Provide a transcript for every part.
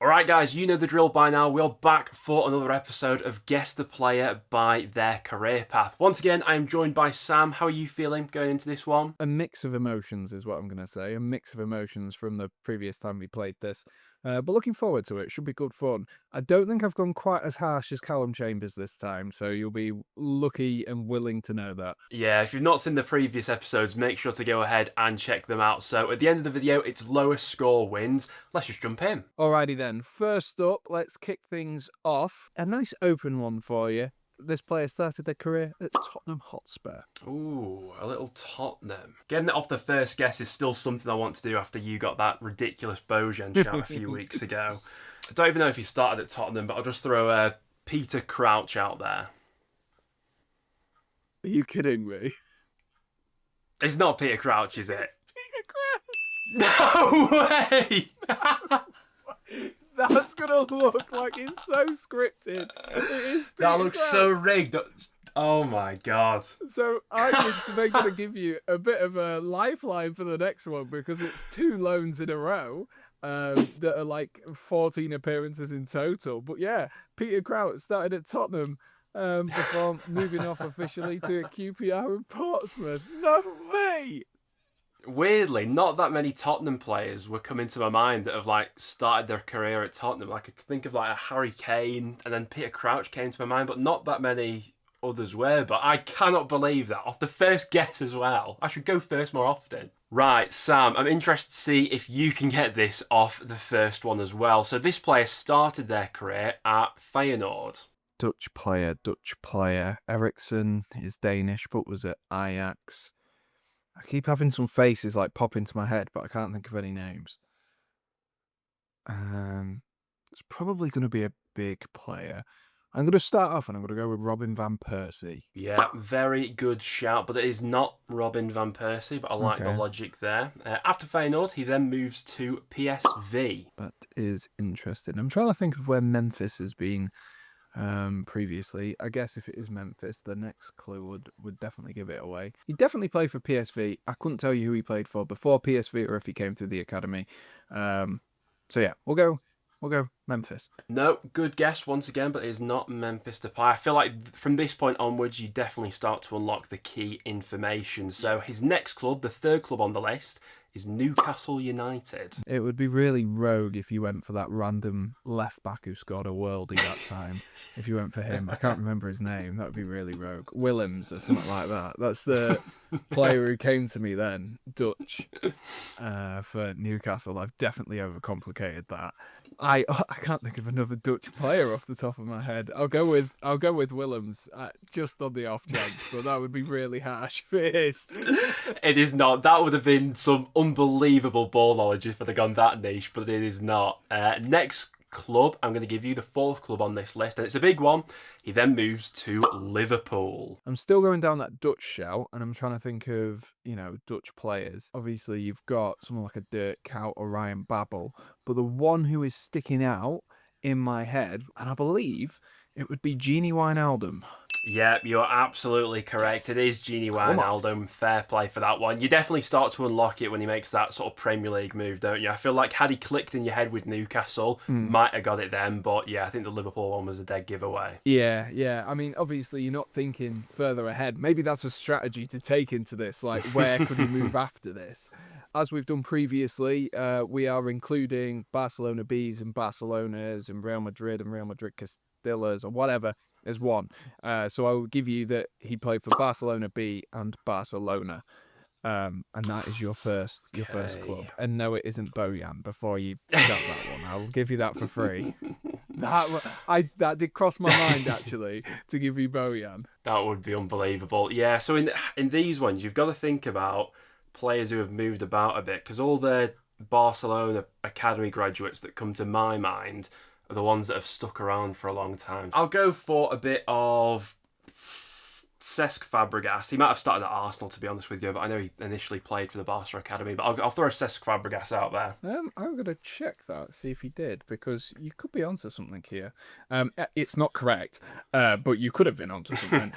Alright guys, you know the drill by now. We're back for another episode of Guess the Player by their career path. Once again, I am joined by Sam. How are you feeling going into this one? A mix of emotions is what I'm going to say. A mix of emotions from the previous time we played this. But looking forward to it. Should be good fun. I don't think I've gone quite as harsh as Callum Chambers this time, so you'll be lucky and willing to know that. Yeah, if you've not seen the previous episodes, make sure to go ahead and check them out. So at the end of the video, it's lowest score wins. Let's just jump in. Alrighty then. First up, let's kick things off. A nice open one for you. This player started their career at Tottenham Hotspur. Ooh, a little Tottenham. Getting it off the first guess is still something I want to do after you got that ridiculous Bojan shout a few weeks ago. I don't even know if he started at Tottenham, but I'll just throw Peter Crouch out there. Are you kidding me? It's not Peter Crouch, is it? Peter Crouch! No way! That's gonna look like it's so scripted. That looks so rigged. Oh my god. So I was going to give you a bit of a lifeline for the next one because it's two loans in a row that are like 14 appearances in total. But yeah, Peter Crouch started at Tottenham before moving off officially to QPR in Portsmouth. No way! Weirdly, not that many Tottenham players were coming to my mind that have like started their career at Tottenham. Like I could think of like a Harry Kane and then Peter Crouch came to my mind, but not that many others were. But I cannot believe that off the first guess as well. I should go first more often. Right, Sam, I'm interested to see if you can get this off the first one as well. So this player started their career at Feyenoord. Dutch player. Eriksson is Danish, but was at Ajax. I keep having some faces like pop into my head, but I can't think of any names. It's probably going to be a big player. I'm going to start off and I'm going to go with Robin van Persie. Yeah, very good shout, but it is not Robin van Persie, but I like the logic there. After Feyenoord, he then moves to PSV. That is interesting. I'm trying to think of where Memphis has been previously. I guess if it is Memphis, the next clue would definitely give it away. He definitely played for PSV. I couldn't tell you who he played for before PSV or if he came through the academy. So yeah, we'll go Memphis. No, good guess once again, but it is not Memphis Depay. I feel like from this point onwards, you definitely start to unlock the key information. So his next club, the third club on the list, is Newcastle United. It would be really rogue if you went for that random left back who scored a worldie that time. If you went for him, I can't remember his name. That would be really rogue. Willems or something like that. That's the player who came to me then, Dutch, for Newcastle. I've definitely overcomplicated that. I can't think of another Dutch player off the top of my head. I'll go with Willems just on the off chance, but that would be really harsh if it is. It is not. That would have been some unbelievable ball knowledge if I'd have gone that niche, but it is not. Next club, I'm going to give you the fourth club on this list, and it's a big one. He then moves to Liverpool. I'm still going down that Dutch shout, and I'm trying to think of, Dutch players. Obviously, you've got someone like a Dirk Kuyt or Ryan Babel, but the one who is sticking out in my head, and I believe it would be Georginio Wijnaldum. Yeah, you're absolutely correct. It is Georginio Wijnaldum. Fair play for that one. You definitely start to unlock it when he makes that sort of Premier League move, don't you? I feel like had he clicked in your head with Newcastle, might have got it then. But yeah, I think the Liverpool one was a dead giveaway. Yeah. I mean, obviously, you're not thinking further ahead. Maybe that's a strategy to take into this. Like, where could he move after this? As we've done previously, we are including Barcelona Bs and Barcelonas and Real Madrid Castillas or whatever as one. So I will give you that he played for Barcelona B and Barcelona. And that is your first club. And no, it isn't Bojan before you got that one. I'll give you that for free. That did cross my mind actually to give you Bojan. That would be unbelievable. Yeah, so in these ones, you've got to think about players who have moved about a bit, because all the Barcelona academy graduates that come to my mind are the ones that have stuck around for a long time. I'll go for a bit of Cesc Fabregas. He might have started at Arsenal, to be honest with you, but I know he initially played for the Barca Academy. But I'll throw Cesc Fabregas out there. I'm going to check that, see if he did, because you could be onto something here. It's not correct, but you could have been onto something.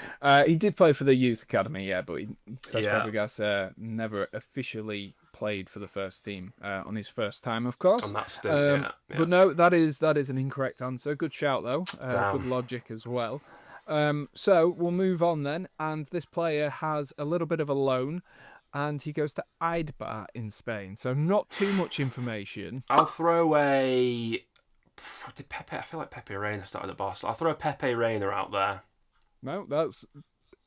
He did play for the Youth Academy, yeah, but Cesc Fabregas never officially played for the first team on his first time, of course. On that stint, yeah. But no, that is an incorrect answer. Good shout, though. Damn. Good logic as well. So we'll move on then. And this player has a little bit of a loan, and he goes to Eibar in Spain. So not too much information. I'll throw a... Did Pepe? I feel like Pepe Reina started at Barcelona. I'll throw a Pepe Reina out there. No, that's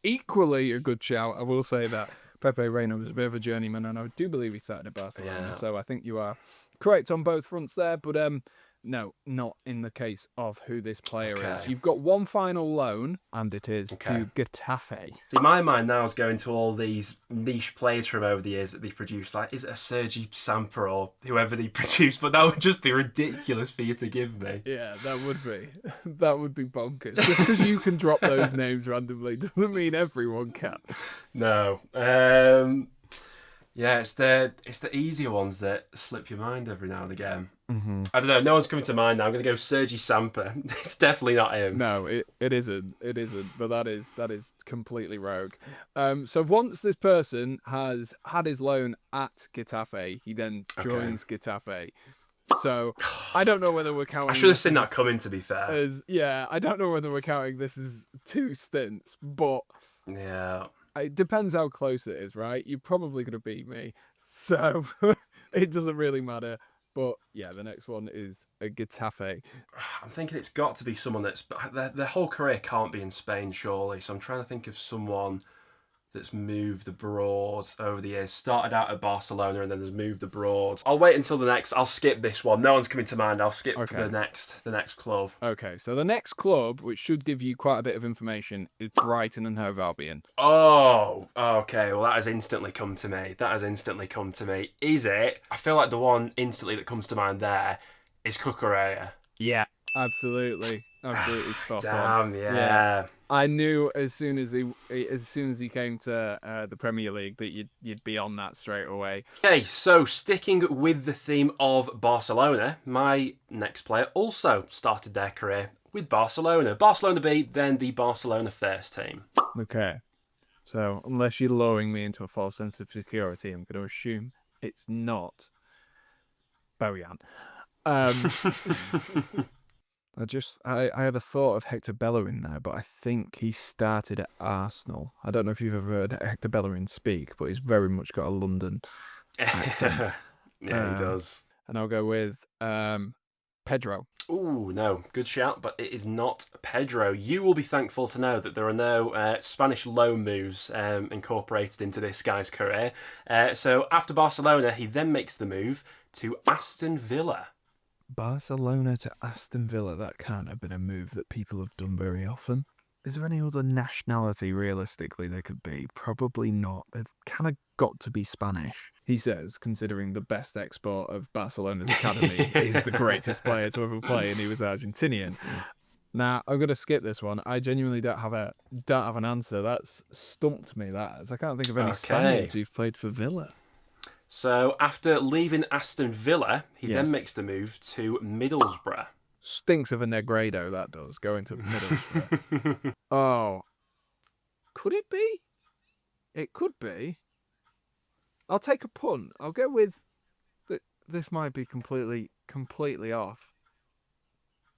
equally a good shout. I will say that Pepe Reina was a bit of a journeyman, and I do believe he started at Barcelona. Yeah. So I think you are correct on both fronts there. But no, not in the case of who this player is. You've got one final loan, and it is to Getafe. See, my mind now is going to all these niche players from over the years that they produced. Like, is it a Sergi Samper or whoever they produced? But that would just be ridiculous for you to give me. Yeah, that would be. That would be bonkers. Just because you can drop those names randomly doesn't mean everyone can. No. Yeah, it's the easier ones that slip your mind every now and again. Mm-hmm. I don't know. No one's coming to mind now. I'm going to go Sergi Samper. It's definitely not him. No, it isn't. It isn't. But that is completely rogue. So once this person has had his loan at Getafe, he then joins Getafe. So I don't know whether we're counting. I should have seen that coming. To be fair, I don't know whether we're counting this as 2 stints, but yeah. It depends how close it is, right? You're probably going to beat me, so it doesn't really matter. But yeah, the next one is a Getafe. I'm thinking it's got to be someone that's... Their whole career can't be in Spain, surely. So I'm trying to think of someone that's moved abroad over the years. Started out at Barcelona and then has moved abroad. I'll wait until the next... I'll skip this one. No one's coming to mind. I'll skip the next club. Okay, so the next club, which should give you quite a bit of information, is Brighton and Hove Albion. Oh, okay. Well, that has instantly come to me. Is it? I feel like the one instantly that comes to mind there is Cucurella. Yeah, absolutely spot on. Damn, yeah. I knew as soon as he came to the Premier League that you'd be on that straight away. Okay, so sticking with the theme of Barcelona, my next player also started their career with Barcelona. Barcelona B, then the Barcelona first team. Okay, so unless you're lulling me into a false sense of security, I'm going to assume it's not Bojan. I had a thought of Hector Bellerin there, but I think he started at Arsenal. I don't know if you've ever heard Hector Bellerin speak, but he's very much got a London accent. Yeah, he does. And I'll go with Pedro. Ooh, no, good shout, but it is not Pedro. You will be thankful to know that there are no Spanish loan moves incorporated into this guy's career. So after Barcelona, he then makes the move to Aston Villa. Barcelona to Aston Villa, that can't have been a move that people have done very often. Is there any other nationality realistically they could be? Probably not. They've kind of got to be Spanish, he says, considering the best export of Barcelona's academy is the greatest player to ever play, and he was Argentinian. Now, I'm going to skip this one. I genuinely don't have an answer. That's stumped me, that. I can't think of any Spaniards who've played for Villa. So after leaving Aston Villa, he then makes the move to Middlesbrough. Stinks of a Negredo, that does, going to Middlesbrough. Oh. Could it be? It could be. I'll take a punt. I'll go with... This might be completely off.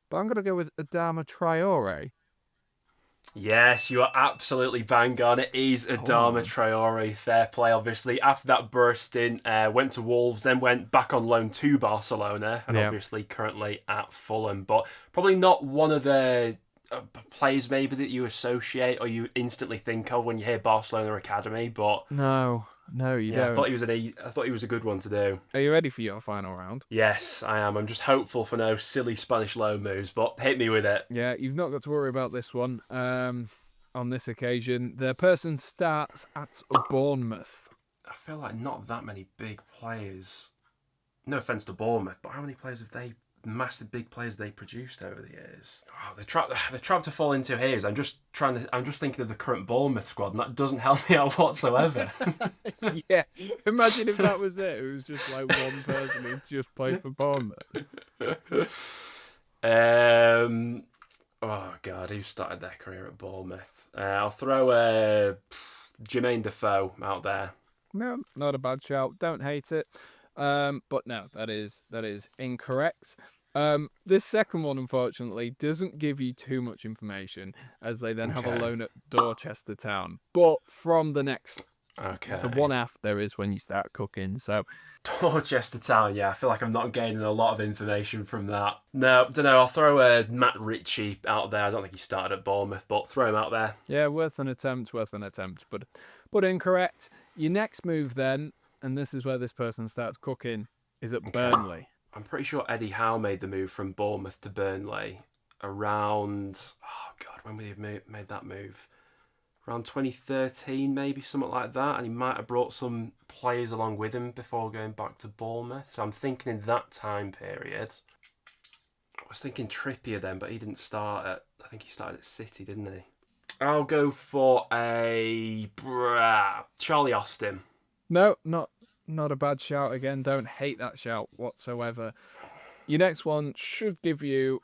But I'm going to go with Adama Traore. Yes, you are absolutely bang on. It is Adama Traore. Fair play, obviously. After that burst in, went to Wolves, then went back on loan to Barcelona, and obviously currently at Fulham. But probably not one of the players maybe that you associate or you instantly think of when you hear Barcelona Academy. But no, you don't. I thought he was a good one to do. Are you ready for your final round? Yes, I am. I'm just hopeful for no silly Spanish loan moves, but hit me with it. Yeah, you've not got to worry about this one. On this occasion, the person starts at Bournemouth. I feel like not that many big players. No offense to Bournemouth, but how many players have they? Massive big players they produced over the years. Oh, the trap to fall into here is I'm just thinking of the current Bournemouth squad, and that doesn't help me out whatsoever. Yeah, imagine if that was it. It was just like one person who just played for Bournemouth. Oh God, who started their career at Bournemouth? I'll throw Jermaine Defoe out there. No, not a bad shout. Don't hate it. But no, that is incorrect. This second one, unfortunately, doesn't give you too much information, as they then have a loan at Dorchester Town. But from the next, the one after is when you start cooking. So Dorchester Town, yeah, I feel like I'm not gaining a lot of information from that. No, don't know. I'll throw Matt Ritchie out there. I don't think he started at Bournemouth, but throw him out there. Yeah, worth an attempt, but incorrect. Your next move then, and this is where this person starts cooking, is at Burnley. I'm pretty sure Eddie Howe made the move from Bournemouth to Burnley around, when would he have made that move? Around 2013, maybe, something like that. And he might have brought some players along with him before going back to Bournemouth. So I'm thinking in that time period. I was thinking Trippier then, but he didn't start at, I think he started at City, didn't he? I'll go for a Charlie Austin. No, not a bad shout again. Don't hate that shout whatsoever. Your next one should give you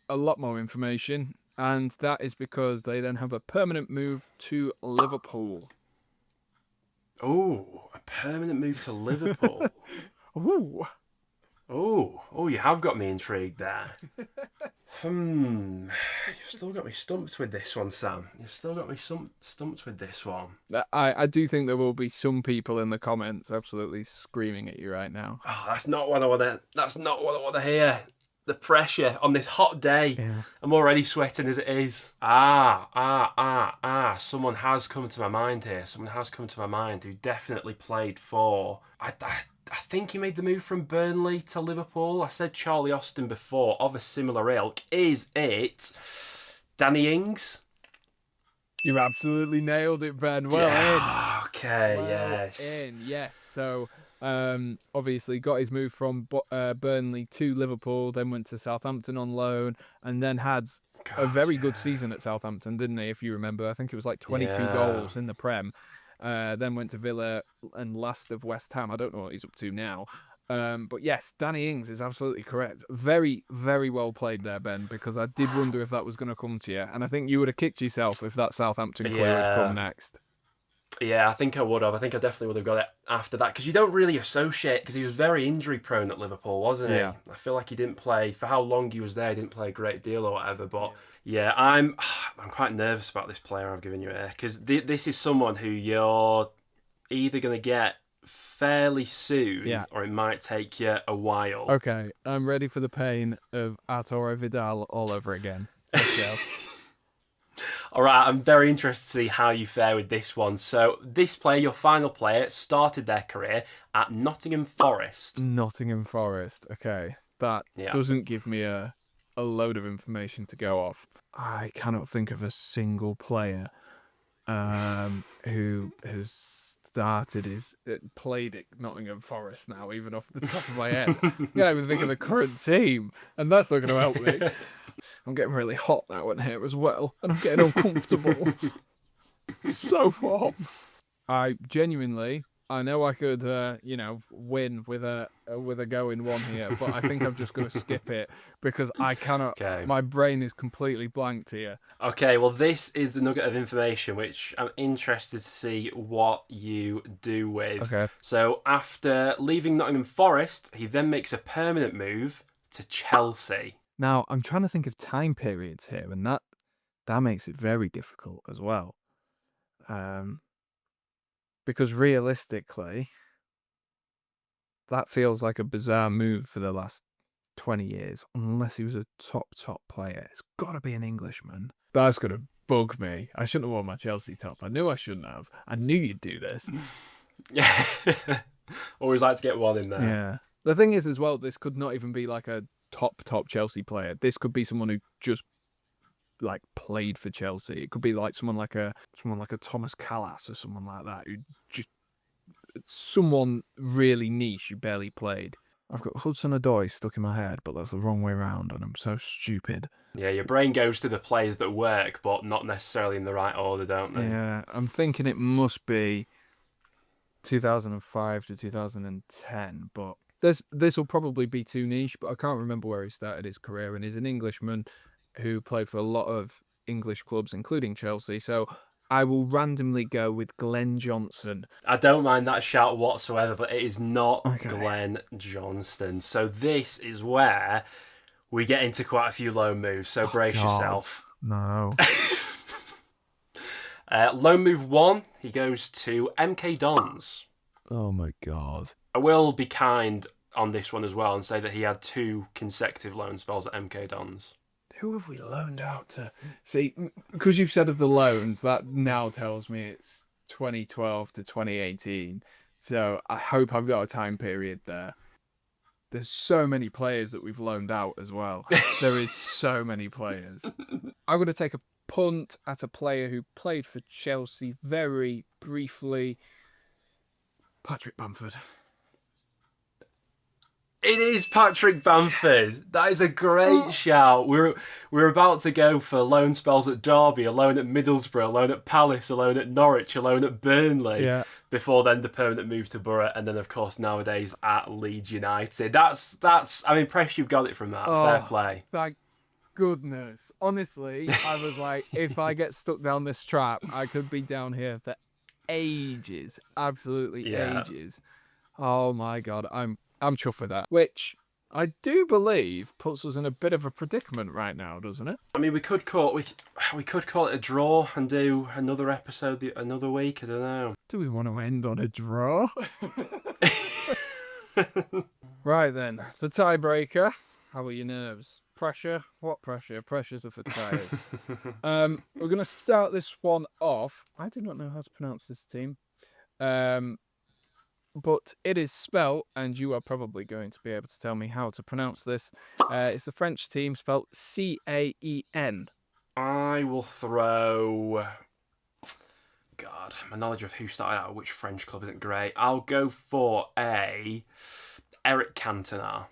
a lot more information, and that is because they then have a permanent move to Liverpool. Oh, a permanent move to Liverpool. Ooh. Oh, you have got me intrigued there. You've still got me stumped with this one, Sam. You've still got me stumped with this one. I do think there will be some people in the comments absolutely screaming at you right now. Oh, that's not what I want to hear. The pressure on this hot day. Yeah. I'm already sweating as it is. Someone has come to my mind here. Someone has come to my mind who definitely played for... I think he made the move from Burnley to Liverpool. I said Charlie Austin before, of a similar ilk. Is it Danny Ings? You've absolutely nailed it, Ben. Well in. Okay, Well in, yes. So, obviously got his move from Burnley to Liverpool, then went to Southampton on loan, and then had a very good season at Southampton, didn't he? If you remember, I think it was like 22 goals in the Prem. Then went to Villa and last of West Ham. I don't know what he's up to now. But yes, Danny Ings is absolutely correct. Very, very well played there, Ben, because I did wonder if that was going to come to you. And I think you would have kicked yourself if that Southampton clue had come next. Yeah, I think I would have. I think I definitely would have got it after that, because you don't really associate, because he was very injury prone at Liverpool, wasn't he? Yeah. I feel like he didn't play, for how long he was there, he didn't play a great deal or whatever. But yeah, I'm quite nervous about this player I've given you here, because this is someone who you're either going to get fairly soon, or it might take you a while. Okay, I'm ready for the pain of Arturo Vidal all over again. Let's go. All right, I'm very interested to see how you fare with this one. So this player, your final player, started their career at Nottingham Forest. Nottingham Forest, okay. That doesn't give me a load of information to go off. I cannot think of a single player who has played at Nottingham Forest now, even off the top of my head. Yeah, I would think of the current team, and that's not going to help me. I'm getting really hot now in here as well, and I'm getting uncomfortable. So far. I know I could, win with a go in one here, but I think I'm just going to skip it because I cannot. Okay. My brain is completely blank here. Okay, well, this is the nugget of information which I'm interested to see what you do with. Okay. So after leaving Nottingham Forest, he then makes a permanent move to Chelsea. Now, I'm trying to think of time periods here, and that makes it very difficult as well. Because realistically, that feels like a bizarre move for the last 20 years, unless he was a top player. It's got to be an Englishman. That's going to bug me. I shouldn't have worn my Chelsea top. I knew I shouldn't have. I knew you'd do this. Yeah. Always like to get one in there. Yeah. The thing is as well, this could not even be like a top Chelsea player. This could be someone who just like played for Chelsea. It could be like someone like a Thomas Gallas or someone like that, who just someone really niche who barely played. I've got Hudson-Odoi stuck in my head, but that's the wrong way around, and I'm so stupid. Yeah, your brain goes to the players that work, but not necessarily in the right order, don't they? Yeah, I'm thinking it must be 2005 to 2010, but this will probably be too niche, but I can't remember where he started his career, and he's an Englishman who played for a lot of English clubs, including Chelsea. So I will randomly go with Glenn Johnson. I don't mind that shout whatsoever, but it is not Okay. Glenn Johnston. So this is where we get into quite a few loan moves, so brace yourself. No. Loan move 1, he goes to MK Dons. Oh my God. I will be kind on this one as well and say that he had 2 consecutive loan spells at MK Dons. Who have we loaned out to? See, because you've said of the loans, that now tells me it's 2012 to 2018. So I hope I've got a time period there. There's so many players that we've loaned out as well. There is so many players. I'm going to take a punt at a player who played for Chelsea very briefly. Patrick Bamford. It is Patrick Bamford. That is a great shout. We're about to go for loan spells at Derby, a loan at Middlesbrough, a loan at Palace, a loan at Norwich, a loan at Burnley. Yeah. Before then, the permanent move to Borough, and then of course nowadays at Leeds United. That's. I'm impressed you've got it from that. Fair play. Thank goodness. Honestly, I was like, if I get stuck down this trap, I could be down here for ages. Absolutely ages. Oh my God, I'm chuffed with that. Which I do believe puts us in a bit of a predicament right now, doesn't it? I mean, we could call it a draw and do another episode another week. I don't know. Do we want to end on a draw? Right then, the tiebreaker. How are your nerves? Pressure? What pressure? Pressures are for tires. We're going to start this one off. I do not know how to pronounce this team. But it is spelt, and you are probably going to be able to tell me how to pronounce this. It's a French team spelt Caen. I will throw... God, my knowledge of who started out at which French club isn't great. I'll go for Eric Cantona.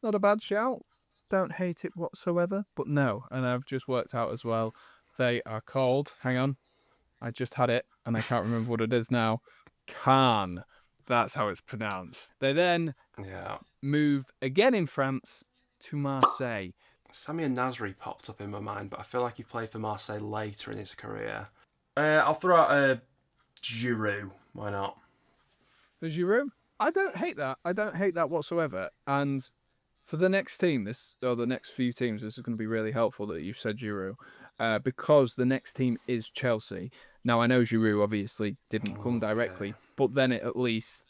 Not a bad shout. Don't hate it whatsoever. But no, and I've just worked out as well. They are called... Hang on. I just had it, and I can't remember what it is now. Cannes. That's how it's pronounced. They then move again in France to Marseille. Samir Nasri popped up in my mind, but I feel like he played for Marseille later in his career. I'll throw out Giroud. Why not? For Giroud? I don't hate that. I don't hate that whatsoever. And for the next team, the next few teams, this is going to be really helpful that you said Giroud, because the next team is Chelsea. Now, I know Giroud obviously didn't come directly, but then it at least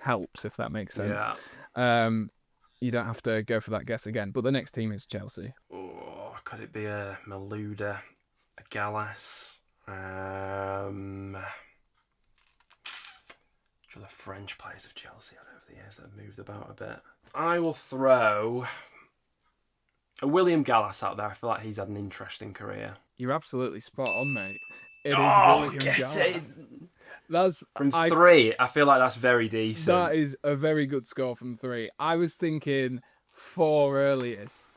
helps, if that makes sense. Yeah. You don't have to go for that guess again, but the next team is Chelsea. Oh, could it be a Malouda, a Gallas? Which are the French players of Chelsea over the years that have moved about a bit? I will throw a William Gallas out there. I feel like he's had an interesting career. You're absolutely spot on, mate. It is William Gallas. That's from 3. I feel like that's very decent. That is a very good score from 3. I was thinking 4 earliest.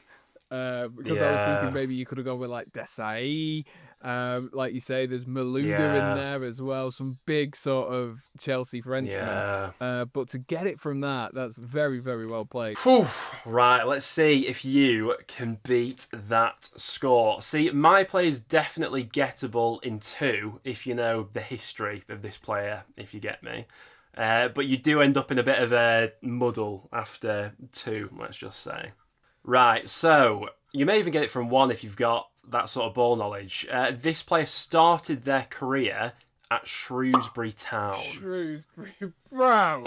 Because I was thinking maybe you could have gone with like Desai. Like you say, there's Malouda in there as well. Some big sort of Chelsea Frenchmen. But to get it from that's very, very well played. Whew. Right, let's see if you can beat that score. See, my play is definitely gettable in 2 if you know the history of this player, if you get me. But you do end up in a bit of a muddle after 2, let's just say. Right, so you may even get it from 1 if you've got that sort of ball knowledge. This player started their career at Shrewsbury Town. Shrewsbury Brown.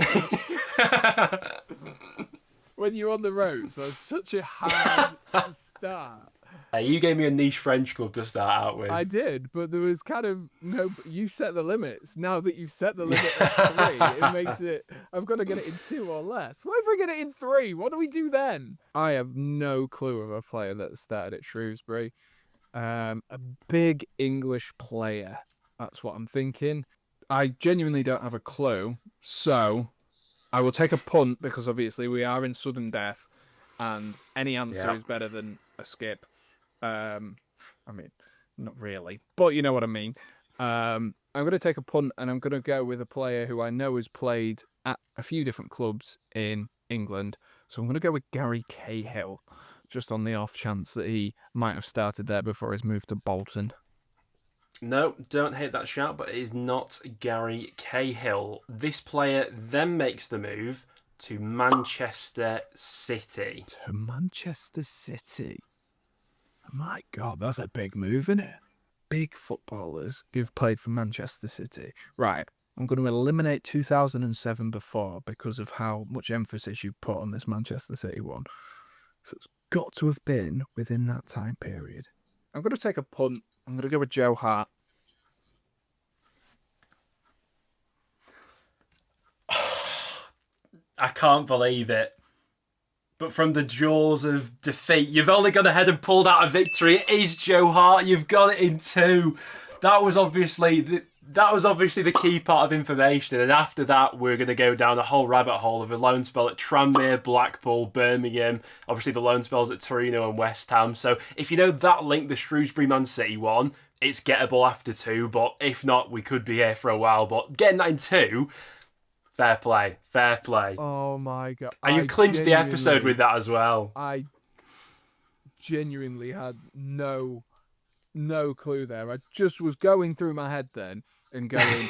When you're on the roads, that's such a hard start. You gave me a niche French club to start out with. I did, but there was kind of no... You set the limits. Now that you've set the limit at 3, it makes it... I've got to get it in 2 or less. What if I get it in 3? What do we do then? I have no clue of a player that started at Shrewsbury. A big English player. That's what I'm thinking. I genuinely don't have a clue, so I will take a punt because obviously we are in sudden death and any answer is better than a skip. I mean, not really, but you know what I mean. I'm going to take a punt and I'm going to go with a player who I know has played at a few different clubs in England. So I'm going to go with Gary Cahill, just on the off chance that he might have started there before his move to Bolton. No, don't hate that shout, but it is not Gary Cahill. This player then makes the move to Manchester City. To Manchester City. My God, that's a big move, isn't it? Big footballers who've played for Manchester City. Right, I'm going to eliminate 2007 before because of how much emphasis you put on this Manchester City one. So it's got to have been within that time period. I'm going to take a punt. I'm going to go with Joe Hart. I can't believe it. But from the jaws of defeat, you've only gone ahead and pulled out a victory. It is Joe Hart. You've got it in 2. That was obviously the key part of information. And after that, we're going to go down a whole rabbit hole of a loan spell at Tranmere, Blackpool, Birmingham. Obviously, the loan spells at Torino and West Ham. So if you know that link, the Shrewsbury Man City one, it's gettable after 2. But if not, we could be here for a while. But getting that in 2... Fair play, fair play. Oh my God. And you clinched the episode with that as well. I genuinely had no clue there. I just was going through my head then and going,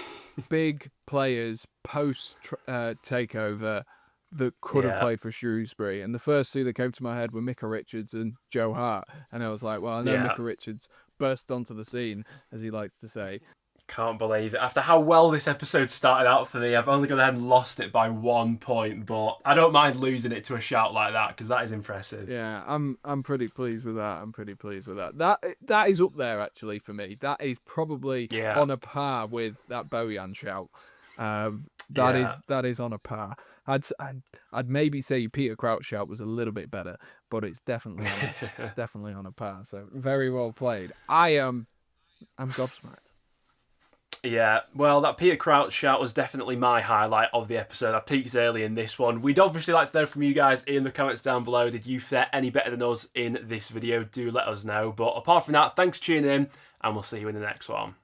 big players post takeover that could have played for Shrewsbury. And the first 2 that came to my head were Micah Richards and Joe Hart. And I was like, well, I know Micah Richards burst onto the scene, as he likes to say. Can't believe it. After how well this episode started out for me, I've only gone ahead and lost it by 1 point, but I don't mind losing it to a shout like that because that is impressive. Yeah, I'm pretty pleased with that. That is up there actually for me. That is probably on a par with that Bojan shout. That is on a par. I'd maybe say Peter Crouch shout was a little bit better, but it's definitely definitely on a par. So very well played. I'm gobsmacked. Yeah, well, that Peter Crouch shout was definitely my highlight of the episode. I peaked early in this one. We'd obviously like to know from you guys in the comments down below. Did you fare any better than us in this video? Do let us know. But apart from that, thanks for tuning in, and we'll see you in the next one.